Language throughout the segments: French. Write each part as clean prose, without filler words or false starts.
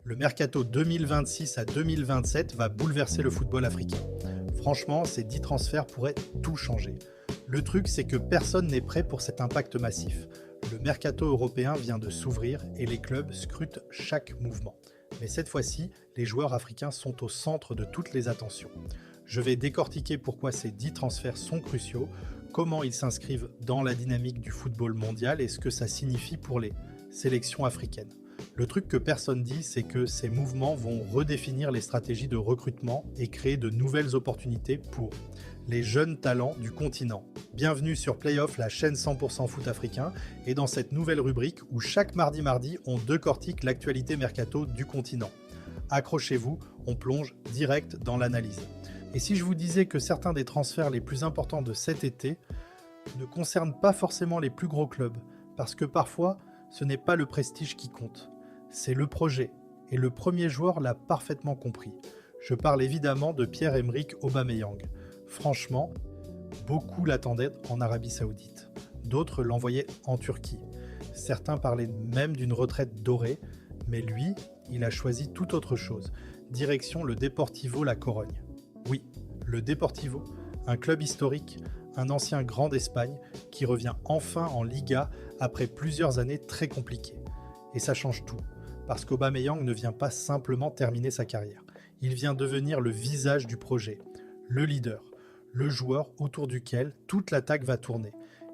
Le mercato 2026 à 2027 va bouleverser le football africain. Franchement, ces 10 transferts pourraient tout changer. Le truc, c'est que personne n'est prêt pour cet impact massif. Le mercato européen vient de s'ouvrir et les clubs scrutent chaque mouvement. Mais cette fois-ci, les joueurs africains sont au centre de toutes les attentions. Je vais décortiquer pourquoi ces 10 transferts sont cruciaux, comment ils s'inscrivent dans la dynamique du football mondial et ce que ça signifie pour les sélections africaines. Le truc que personne dit, c'est que ces mouvements vont redéfinir les stratégies de recrutement et créer de nouvelles opportunités pour les jeunes talents du continent. Bienvenue sur Playoff, la chaîne 100% foot africain, et dans cette nouvelle rubrique où chaque mardi, on décortique l'actualité mercato du continent. Accrochez-vous, on plonge direct dans l'analyse. Et si je vous disais que certains des transferts les plus importants de cet été ne concernent pas forcément les plus gros clubs, parce que parfois, ce n'est pas le prestige qui compte, c'est le projet, et le premier joueur l'a parfaitement compris. Je parle évidemment de Pierre-Emerick Aubameyang. Franchement, beaucoup l'attendaient en Arabie Saoudite. D'autres l'envoyaient en Turquie. Certains parlaient même d'une retraite dorée, mais lui, il a choisi tout autre chose. Direction le Deportivo La Corogne. Oui, le Deportivo, un club historique, un ancien grand d'Espagne qui revient enfin en Liga après plusieurs années très compliquées. Et ça change tout, parce qu'Aubameyang ne vient pas simplement terminer sa carrière. Il vient devenir le visage du projet, le leader, le joueur autour duquel toute l'attaque va tourner.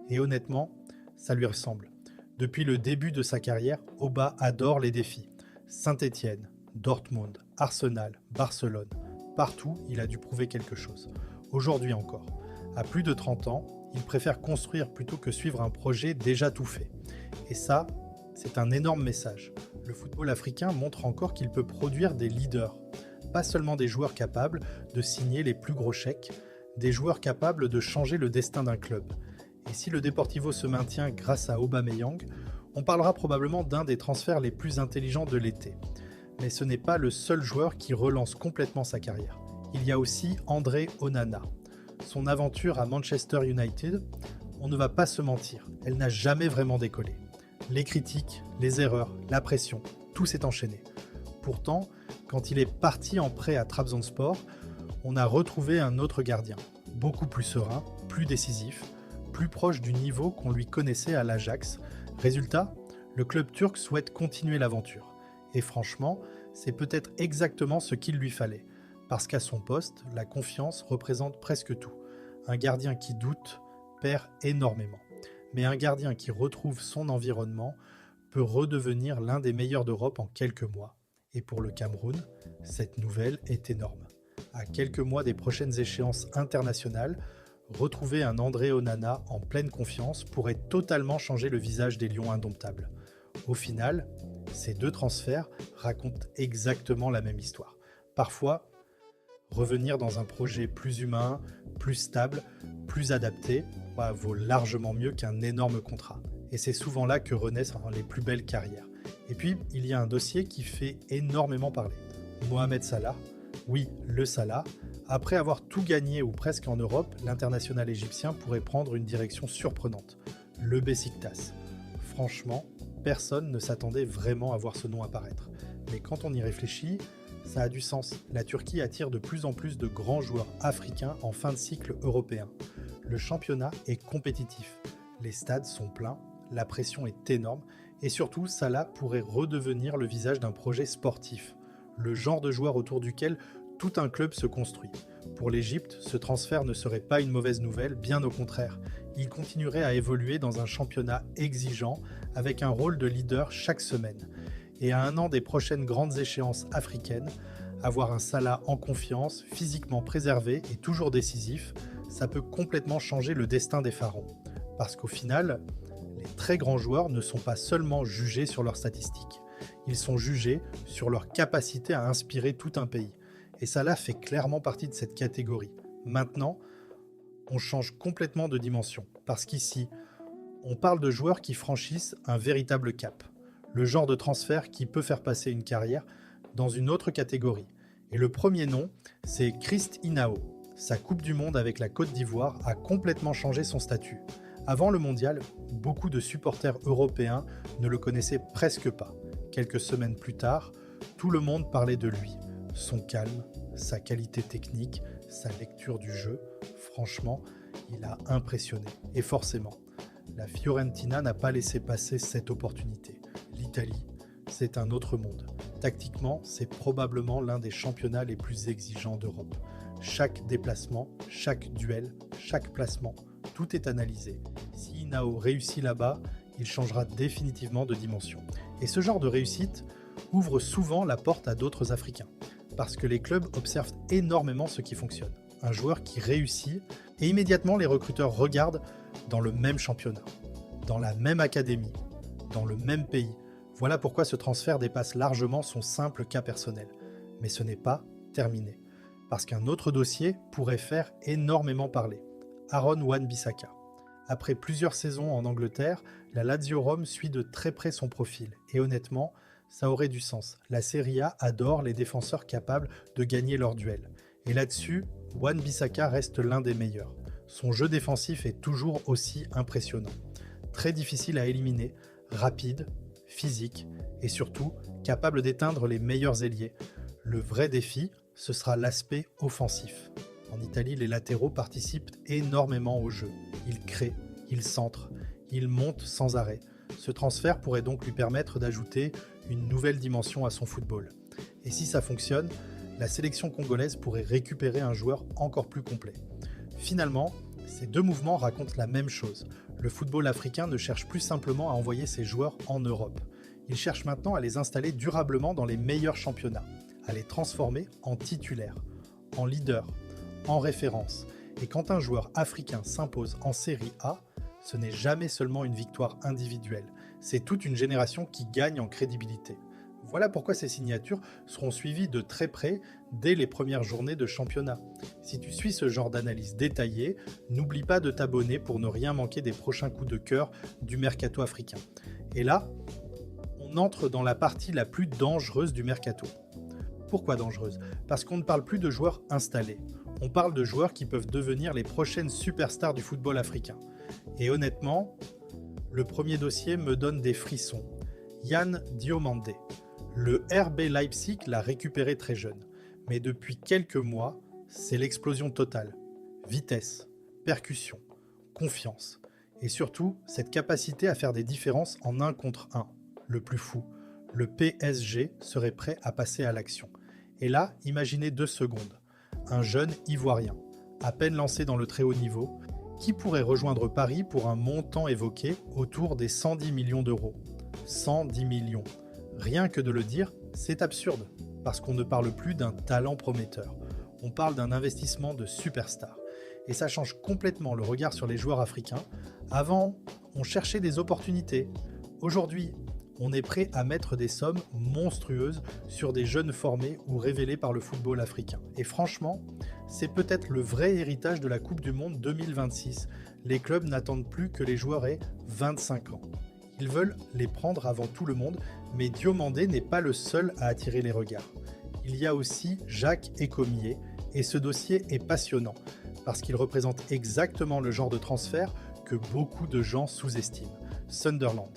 Et honnêtement, ça lui ressemble. Depuis le début de sa carrière, Aubameyang adore les défis. Saint-Étienne, Dortmund, Arsenal, Barcelone, partout, il a dû prouver quelque chose. Aujourd'hui encore, à plus de 30 ans, il préfère construire plutôt que suivre un projet déjà tout fait. Et ça, c'est un énorme message. Le football africain montre encore qu'il peut produire des leaders. Pas seulement des joueurs capables de signer les plus gros chèques, des joueurs capables de changer le destin d'un club. Et si le Deportivo se maintient grâce à Aubameyang, on parlera probablement d'un des transferts les plus intelligents de l'été. Mais ce n'est pas le seul joueur qui relance complètement sa carrière. Il y a aussi André Onana. Son aventure à Manchester United, on ne va pas se mentir, elle n'a jamais vraiment décollé. Les critiques, les erreurs, la pression, tout s'est enchaîné. Pourtant, quand il est parti en prêt à Trabzonspor, on a retrouvé un autre gardien, beaucoup plus serein, plus décisif, plus proche du niveau qu'on lui connaissait à l'Ajax. Résultat, le club turc souhaite continuer l'aventure. Et franchement, c'est peut-être exactement ce qu'il lui fallait. Parce qu'à son poste, la confiance représente presque tout. Un gardien qui doute perd énormément. Mais un gardien qui retrouve son environnement peut redevenir l'un des meilleurs d'Europe en quelques mois. Et pour le Cameroun, cette nouvelle est énorme. À quelques mois des prochaines échéances internationales, retrouver un André Onana en pleine confiance pourrait totalement changer le visage des Lions indomptables. Au final, ces deux transferts racontent exactement la même histoire. Parfois, revenir dans un projet plus humain, plus stable, plus adapté, vaut largement mieux qu'un énorme contrat. Et c'est souvent là que renaissent les plus belles carrières. Et puis, il y a un dossier qui fait énormément parler. Mohamed Salah, oui, le Salah. Après avoir tout gagné ou presque en Europe, l'international égyptien pourrait prendre une direction surprenante. Le Beşiktaş. Franchement, personne ne s'attendait vraiment à voir ce nom apparaître. Mais quand on y réfléchit, ça a du sens. La Turquie attire de plus en plus de grands joueurs africains en fin de cycle européen. Le championnat est compétitif. Les stades sont pleins, la pression est énorme et surtout, Salah pourrait redevenir le visage d'un projet sportif. Le genre de joueur autour duquel tout un club se construit. Pour l'Égypte, ce transfert ne serait pas une mauvaise nouvelle, bien au contraire. Il continuerait à évoluer dans un championnat exigeant avec un rôle de leader chaque semaine. Et à un an des prochaines grandes échéances africaines, avoir un Salah en confiance, physiquement préservé et toujours décisif, ça peut complètement changer le destin des pharaons. Parce qu'au final, les très grands joueurs ne sont pas seulement jugés sur leurs statistiques. Ils sont jugés sur leur capacité à inspirer tout un pays. Et Salah fait clairement partie de cette catégorie. Maintenant, on change complètement de dimension. Parce qu'ici, on parle de joueurs qui franchissent un véritable cap. Le genre de transfert qui peut faire passer une carrière dans une autre catégorie. Et le premier nom, c'est Christ Inao. Sa Coupe du Monde avec la Côte d'Ivoire a complètement changé son statut. Avant le mondial, beaucoup de supporters européens ne le connaissaient presque pas. Quelques semaines plus tard, Tout le monde parlait de lui, son calme, sa qualité technique, sa lecture du jeu. Franchement, il a impressionné. Et forcément, la Fiorentina n'a pas laissé passer cette opportunité. L'Italie, c'est un autre monde. Tactiquement, c'est probablement l'un des championnats les plus exigeants d'Europe. Chaque déplacement, chaque duel, chaque placement, tout est analysé. Si Inao réussit là-bas, il changera définitivement de dimension. Et ce genre de réussite ouvre souvent la porte à d'autres Africains, parce que les clubs observent énormément ce qui fonctionne. Un joueur qui réussit, et immédiatement les recruteurs regardent dans le même championnat, dans la même académie, dans le même pays. Voilà pourquoi ce transfert dépasse largement son simple cas personnel. Mais ce n'est pas terminé, parce qu'un autre dossier pourrait faire énormément parler. Aaron Wan-Bissaka. Après plusieurs saisons en Angleterre, la Lazio Rome suit de très près son profil, et honnêtement, ça aurait du sens. La Serie A adore les défenseurs capables de gagner leur duel. Et là-dessus, Wan-Bissaka reste l'un des meilleurs. Son jeu défensif est toujours aussi impressionnant. Très difficile à éliminer, rapide, physique et surtout capable d'éteindre les meilleurs ailiers. Le vrai défi, ce sera l'aspect offensif. En Italie, les latéraux participent énormément au jeu. Ils créent, ils centrent, ils montent sans arrêt. Ce transfert pourrait donc lui permettre d'ajouter une nouvelle dimension à son football. Et si ça fonctionne, la sélection congolaise pourrait récupérer un joueur encore plus complet. Finalement, ces deux mouvements racontent la même chose. Le football africain ne cherche plus simplement à envoyer ses joueurs en Europe. Il cherche maintenant à les installer durablement dans les meilleurs championnats, à les transformer en titulaires, en leaders, en référence. Et quand un joueur africain s'impose en Série A, ce n'est jamais seulement une victoire individuelle, c'est toute une génération qui gagne en crédibilité. Voilà pourquoi ces signatures seront suivies de très près dès les premières journées de championnat. Si tu suis ce genre d'analyse détaillée, n'oublie pas de t'abonner pour ne rien manquer des prochains coups de cœur du mercato africain. Et là, on entre dans la partie la plus dangereuse du mercato. Pourquoi dangereuse ? Parce qu'on ne parle plus de joueurs installés. On parle de joueurs qui peuvent devenir les prochaines superstars du football africain. Et honnêtement, le premier dossier me donne des frissons. Yann Diomandé. Le RB Leipzig l'a récupéré très jeune. Mais depuis quelques mois, c'est l'explosion totale. Vitesse, percussion, confiance. Et surtout, cette capacité à faire des différences en 1 contre 1. Le plus fou, le PSG serait prêt à passer à l'action. Et là, imaginez 2 secondes. Un jeune Ivoirien, à peine lancé dans le très haut niveau, qui pourrait rejoindre Paris pour un montant évoqué autour des 110 millions d'euros. 110 millions. Rien que de le dire, c'est absurde, parce qu'on ne parle plus d'un talent prometteur. On parle d'un investissement de superstar. Et ça change complètement le regard sur les joueurs africains. Avant, on cherchait des opportunités. Aujourd'hui, on est prêt à mettre des sommes monstrueuses sur des jeunes formés ou révélés par le football africain. Et franchement, c'est peut-être le vrai héritage de la Coupe du Monde 2026. Les clubs n'attendent plus que les joueurs aient 25 ans. Ils veulent les prendre avant tout le monde, mais Diomandé n'est pas le seul à attirer les regards. Il y a aussi Jacques Ecomier, et ce dossier est passionnant, parce qu'il représente exactement le genre de transfert que beaucoup de gens sous-estiment. Sunderland,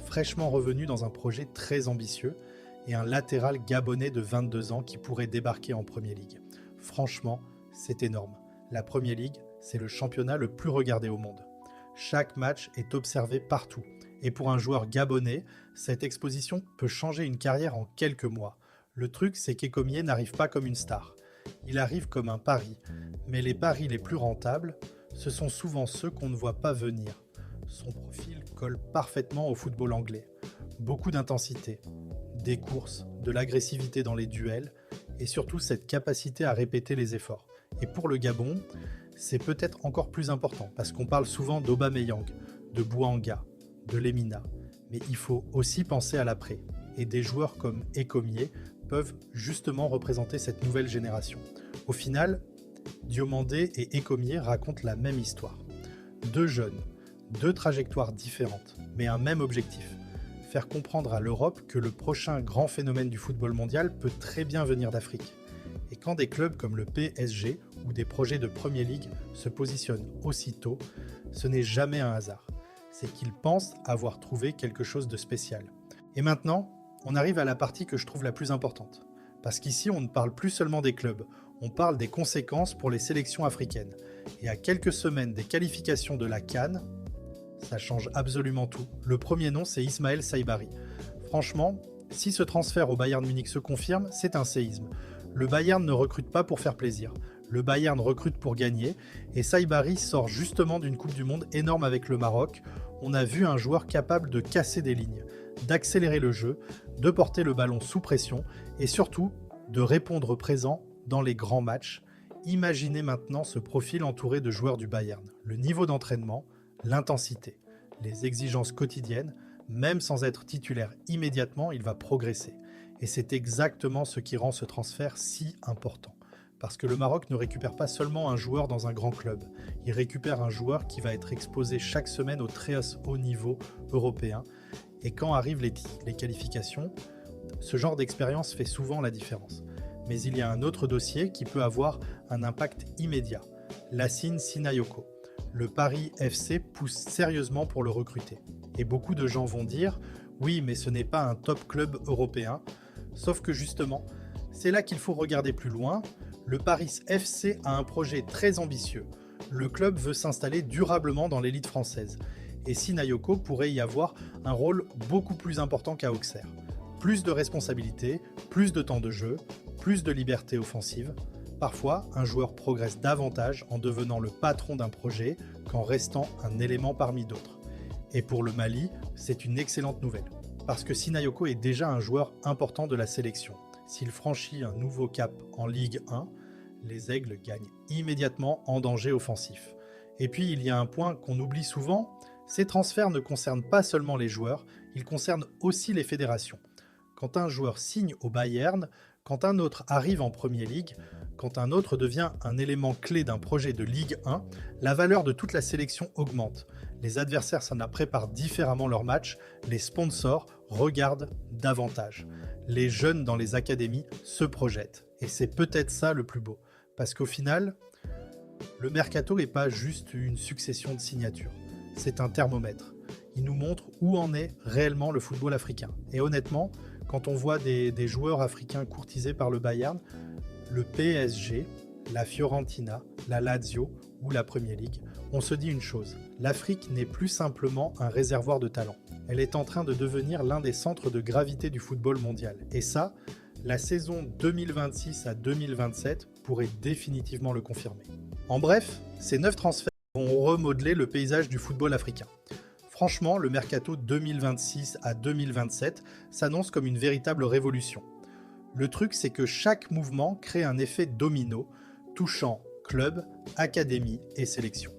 fraîchement revenu dans un projet très ambitieux, et un latéral gabonais de 22 ans qui pourrait débarquer en Premier League. Franchement, c'est énorme. La Premier League, c'est le championnat le plus regardé au monde. Chaque match est observé partout. Et pour un joueur gabonais, cette exposition peut changer une carrière en quelques mois. Le truc, c'est qu'Ecomier n'arrive pas comme une star. Il arrive comme un pari. Mais les paris les plus rentables, ce sont souvent ceux qu'on ne voit pas venir. Son profil colle parfaitement au football anglais. Beaucoup d'intensité, des courses, de l'agressivité dans les duels, et surtout cette capacité à répéter les efforts. Et pour le Gabon, c'est peut-être encore plus important, parce qu'on parle souvent d'Aubameyang, de Bouanga, de Lemina, mais il faut aussi penser à l'après. Et des joueurs comme Ecomier peuvent justement représenter cette nouvelle génération. Au final, Diomandé et Ecomier racontent la même histoire. 2 jeunes, 2 trajectoires différentes, mais un même objectif. Faire comprendre à l'Europe que le prochain grand phénomène du football mondial peut très bien venir d'Afrique. Et quand des clubs comme le PSG ou des projets de Premier League se positionnent aussitôt, ce n'est jamais un hasard. C'est qu'ils pensent avoir trouvé quelque chose de spécial. Et maintenant, on arrive à la partie que je trouve la plus importante. Parce qu'ici, on ne parle plus seulement des clubs, on parle des conséquences pour les sélections africaines. Et à quelques semaines des qualifications de la CAN, ça change absolument tout. Le premier nom, c'est Ismaël Saibari. Franchement, si ce transfert au Bayern Munich se confirme, c'est un séisme. Le Bayern ne recrute pas pour faire plaisir. Le Bayern recrute pour gagner. Et Saibari sort justement d'une Coupe du Monde énorme avec le Maroc. On a vu un joueur capable de casser des lignes, d'accélérer le jeu, de porter le ballon sous pression et surtout de répondre présent dans les grands matchs. Imaginez maintenant ce profil entouré de joueurs du Bayern. Le niveau d'entraînement, l'intensité, les exigences quotidiennes, même sans être titulaire immédiatement, il va progresser. Et c'est exactement ce qui rend ce transfert si important. Parce que le Maroc ne récupère pas seulement un joueur dans un grand club, il récupère un joueur qui va être exposé chaque semaine au très haut niveau européen. Et quand arrivent les qualifications, ce genre d'expérience fait souvent la différence. Mais il y a un autre dossier qui peut avoir un impact immédiat. Lacine Sinayoko. Le Paris FC pousse sérieusement pour le recruter. Et beaucoup de gens vont dire « Oui, mais ce n'est pas un top club européen ». Sauf que justement, c'est là qu'il faut regarder plus loin. Le Paris FC a un projet très ambitieux. Le club veut s'installer durablement dans l'élite française. Et Sinayoko pourrait y avoir un rôle beaucoup plus important qu'à Auxerre. Plus de responsabilités, plus de temps de jeu, plus de liberté offensive. Parfois, un joueur progresse davantage en devenant le patron d'un projet qu'en restant un élément parmi d'autres. Et pour le Mali, c'est une excellente nouvelle. Parce que Sinayoko est déjà un joueur important de la sélection. S'il franchit un nouveau cap en Ligue 1, les Aigles gagnent immédiatement en danger offensif. Et puis il y a un point qu'on oublie souvent, ces transferts ne concernent pas seulement les joueurs, ils concernent aussi les fédérations. Quand un joueur signe au Bayern, quand un autre arrive en Premier League, quand un autre devient un élément clé d'un projet de Ligue 1, la valeur de toute la sélection augmente. Les adversaires s'en préparent différemment leurs matchs, les sponsors regardent davantage. Les jeunes dans les académies se projettent. Et c'est peut-être ça le plus beau. Parce qu'au final, le mercato n'est pas juste une succession de signatures. C'est un thermomètre. Il nous montre où en est réellement le football africain. Et honnêtement, quand on voit des joueurs africains courtisés par le Bayern, le PSG, la Fiorentina, la Lazio ou la Premier League, on se dit une chose, l'Afrique n'est plus simplement un réservoir de talent. Elle est en train de devenir l'un des centres de gravité du football mondial. Et ça, la saison 2026 à 2027 pourrait définitivement le confirmer. En bref, ces 9 transferts vont remodeler le paysage du football africain. Franchement, le mercato 2026 à 2027 s'annonce comme une véritable révolution. Le truc, c'est que chaque mouvement crée un effet domino, touchant club, académie et sélection.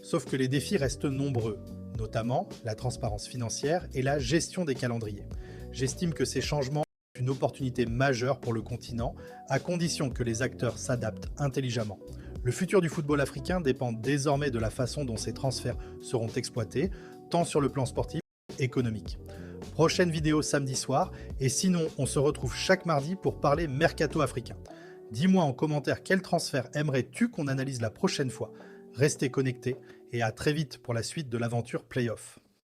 Sauf que les défis restent nombreux, notamment la transparence financière et la gestion des calendriers. J'estime que ces changements sont une opportunité majeure pour le continent, à condition que les acteurs s'adaptent intelligemment. Le futur du football africain dépend désormais de la façon dont ces transferts seront exploités, tant sur le plan sportif qu'économique. Prochaine vidéo samedi soir, et sinon on se retrouve chaque mardi pour parler mercato africain. Dis-moi en commentaire quel transfert aimerais-tu qu'on analyse la prochaine fois. Restez connectés et à très vite pour la suite de l'aventure Playoff.